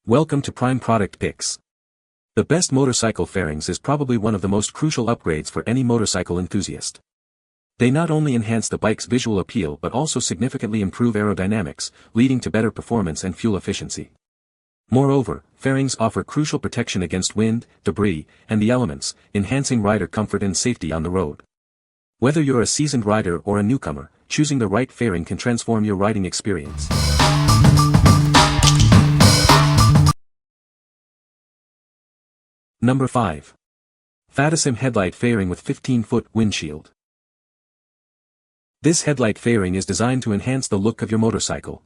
Welcome to Prime Product Picks. The best motorcycle fairings is probably one of the most crucial upgrades for any motorcycle enthusiast. They not only enhance the bike's visual appeal but also significantly improve aerodynamics, leading to better performance and fuel efficiency. Moreover, fairings offer crucial protection against wind, debris, and the elements, enhancing rider comfort and safety on the road. Whether you're a seasoned rider or a newcomer, choosing the right fairing can transform your riding experience. Number 5. FATECIM Headlight Fairing with 15-foot Windshield. This headlight fairing is designed to enhance the look of your motorcycle.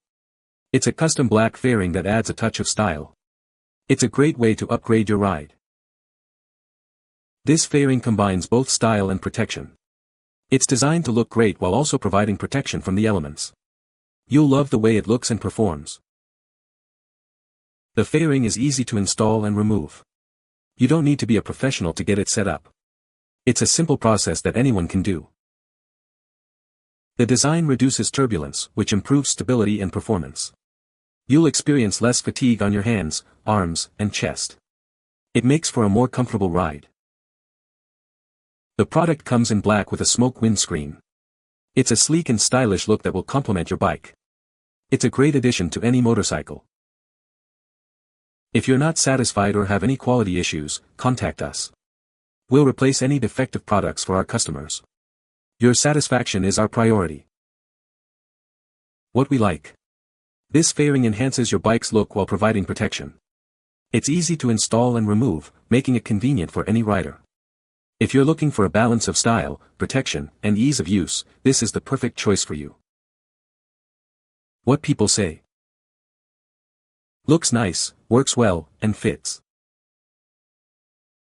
It's a custom black fairing that adds a touch of style. It's a great way to upgrade your ride. This fairing combines both style and protection. It's designed to look great while also providing protection from the elements. You'll love the way it looks and performs. The fairing is easy to install and remove. You don't need to be a professional to get it set up. It's a simple process that anyone can do. The design reduces turbulence, which improves stability and performance. You'll experience less fatigue on your hands, arms, and chest. It makes for a more comfortable ride. The product comes in black with a smoke windscreen. It's a sleek and stylish look that will complement your bike. It's a great addition to any motorcycle. If you're not satisfied or have any quality issues, contact us. We'll replace any defective products for our customers. Your satisfaction is our priority. What we like. This fairing enhances your bike's look while providing protection. It's easy to install and remove, making it convenient for any rider. If you're looking for a balance of style, protection, and ease of use, this is the perfect choice for you. What people say. Looks nice, works well, and fits.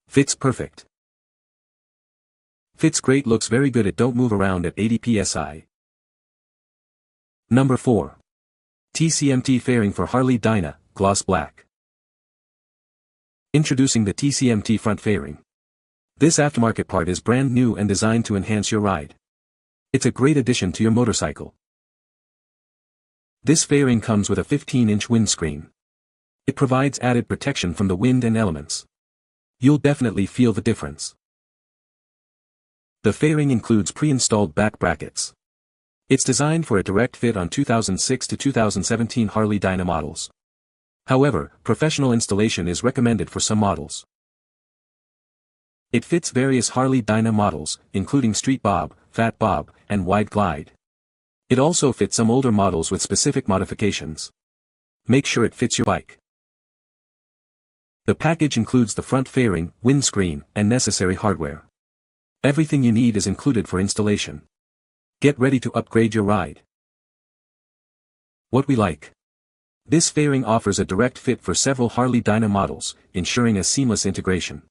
Fits perfect. Fits great, looks very good, it don't move around at 80 psi. Number 4. TCMT Fairing for Harley Dyna, Gloss Black. Introducing the TCMT front fairing. This aftermarket part is brand new and designed to enhance your ride. It's a great addition to your motorcycle. This fairing comes with a 15-inch windscreen. It provides added protection from the wind and elements. You'll definitely feel the difference. The fairing includes pre-installed back brackets. It's designed for a direct fit on 2006 to 2017 Harley Dyna models. However, professional installation is recommended for some models. It fits various Harley Dyna models, including Street Bob, Fat Bob, and Wide Glide. It also fits some older models with specific modifications. Make sure it fits your bike. The package includes the front fairing, windscreen, and necessary hardware. Everything you need is included for installation. Get ready to upgrade your ride. What we like. This fairing offers a direct fit for several Harley Dyna models, ensuring a seamless integration.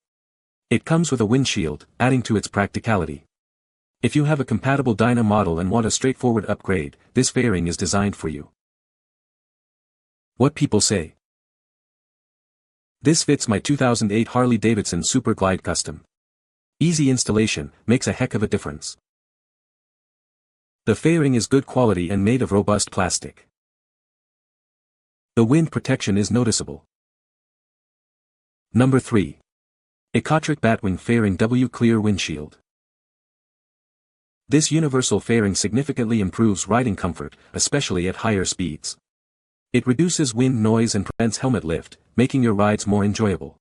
It comes with a windshield, adding to its practicality. If you have a compatible Dyna model and want a straightforward upgrade, this fairing is designed for you. What people say. This fits my 2008 Harley-Davidson Super Glide Custom. Easy installation, makes a heck of a difference. The fairing is good quality and made of robust plastic. The wind protection is noticeable. Number 3. ECOTRIC Batwing Fairing W Clear Windshield. This universal fairing significantly improves riding comfort, especially at higher speeds. It reduces wind noise and prevents helmet lift, making your rides more enjoyable.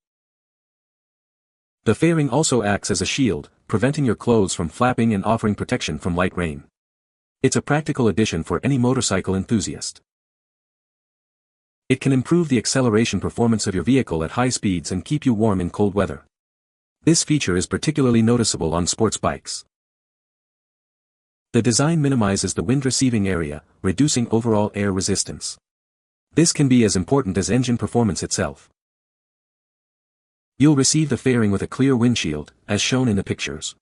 The fairing also acts as a shield, preventing your clothes from flapping and offering protection from light rain. It's a practical addition for any motorcycle enthusiast. It can improve the acceleration performance of your vehicle at high speeds and keep you warm in cold weather. This feature is particularly noticeable on sports bikes. The design minimizes the wind receiving area, reducing overall air resistance. This can be as important as engine performance itself. You'll receive the fairing with a clear windshield, as shown in the pictures.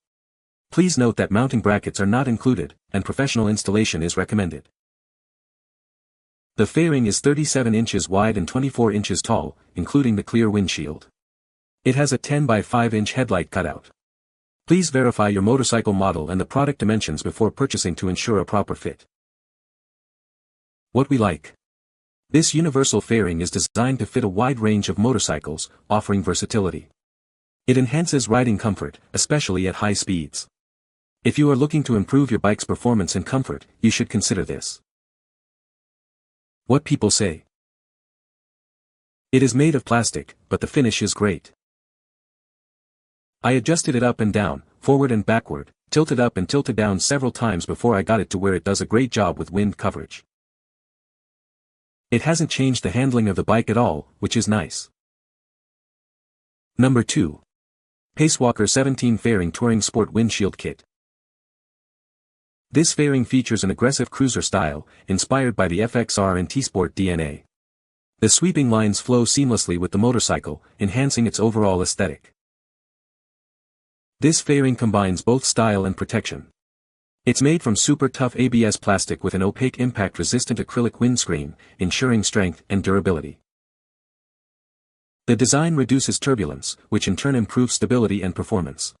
Please note that mounting brackets are not included, and professional installation is recommended. The fairing is 37 inches wide and 24 inches tall, including the clear windshield. It has a 10 by 5 inch headlight cutout. Please verify your motorcycle model and the product dimensions before purchasing to ensure a proper fit. What we like. This universal fairing is designed to fit a wide range of motorcycles, offering versatility. It enhances riding comfort, especially at high speeds. If you are looking to improve your bike's performance and comfort, you should consider this. What people say. It is made of plastic, but the finish is great. I adjusted it up and down, forward and backward, tilted up and tilted down several times before I got it to where it does a great job with wind coverage. It hasn't changed the handling of the bike at all, which is nice. Number 2. PACEWALKER 17 Fairing Touring Sport Windshield Kit. This fairing features an aggressive cruiser style, inspired by the FXR and T-Sport DNA. The sweeping lines flow seamlessly with the motorcycle, enhancing its overall aesthetic. This fairing combines both style and protection. It's made from super tough ABS plastic with an opaque impact-resistant acrylic windscreen, ensuring strength and durability. The design reduces turbulence, which in turn improves stability and performance.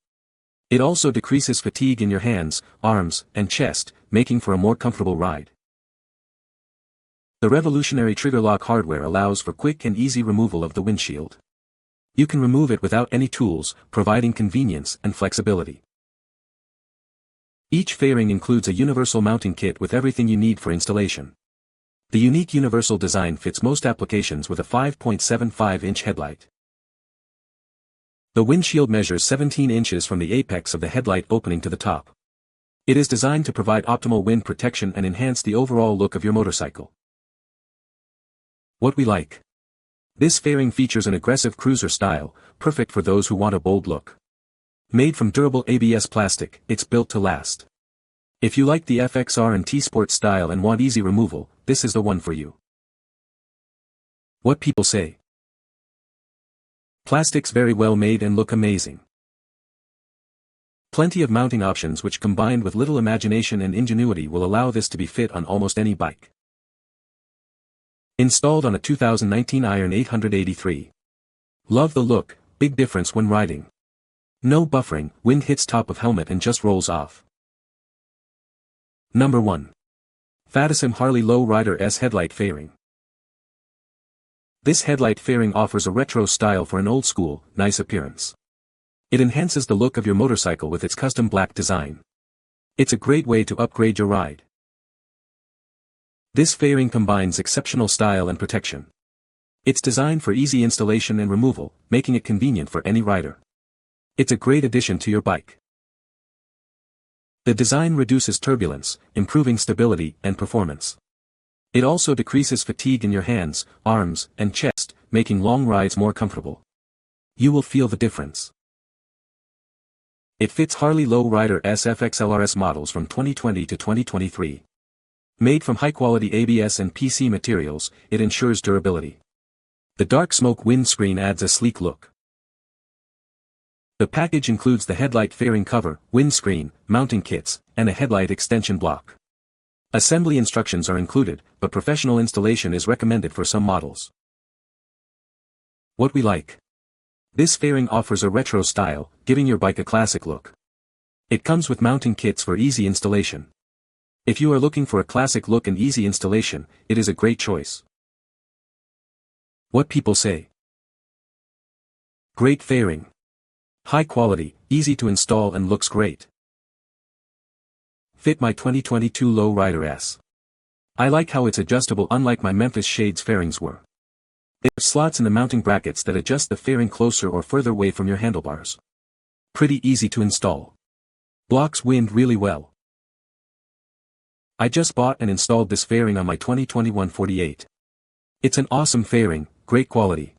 It also decreases fatigue in your hands, arms, and chest, making for a more comfortable ride. The revolutionary trigger lock hardware allows for quick and easy removal of the windshield. You can remove it without any tools, providing convenience and flexibility. Each fairing includes a universal mounting kit with everything you need for installation. The unique universal design fits most applications with a 5.75-inch headlight. The windshield measures 17 inches from the apex of the headlight opening to the top. It is designed to provide optimal wind protection and enhance the overall look of your motorcycle. What we like. This fairing features an aggressive cruiser style, perfect for those who want a bold look. Made from durable ABS plastic, it's built to last. If you like the FXR and T-Sport style and want easy removal, this is the one for you. What people say. Plastics very well made and look amazing. Plenty of mounting options which combined with little imagination and ingenuity will allow this to be fit on almost any bike. Installed on a 2019 Iron 883. Love the look, big difference when riding. No buffering, wind hits top of helmet and just rolls off. Number 1. FATECIM Harley Low Rider S Headlight Fairing. This headlight fairing offers a retro style for an old-school, nice appearance. It enhances the look of your motorcycle with its custom black design. It's a great way to upgrade your ride. This fairing combines exceptional style and protection. It's designed for easy installation and removal, making it convenient for any rider. It's a great addition to your bike. The design reduces turbulence, improving stability and performance. It also decreases fatigue in your hands, arms, and chest, making long rides more comfortable. You will feel the difference. It fits Harley Low Rider S FXLRS models from 2020 to 2023. Made from high-quality ABS and PC materials, it ensures durability. The dark smoke windscreen adds a sleek look. The package includes the headlight fairing cover, windscreen, mounting kits, and a headlight extension block. Assembly instructions are included, but professional installation is recommended for some models. What we like. This fairing offers a retro style, giving your bike a classic look. It comes with mounting kits for easy installation. If you are looking for a classic look and easy installation, it is a great choice. What people say. Great fairing. High quality, easy to install and looks great. Fit my 2022 Low Rider S. I like how it's adjustable unlike my Memphis Shades fairings were. There are slots in the mounting brackets that adjust the fairing closer or further away from your handlebars. Pretty easy to install. Blocks wind really well. I just bought and installed this fairing on my 2021 48. It's an awesome fairing, great quality.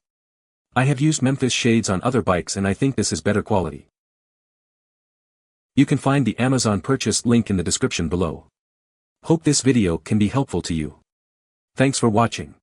I have used Memphis Shades on other bikes and I think this is better quality. You can find the Amazon purchase link in the description below. Hope this video can be helpful to you. Thanks for watching.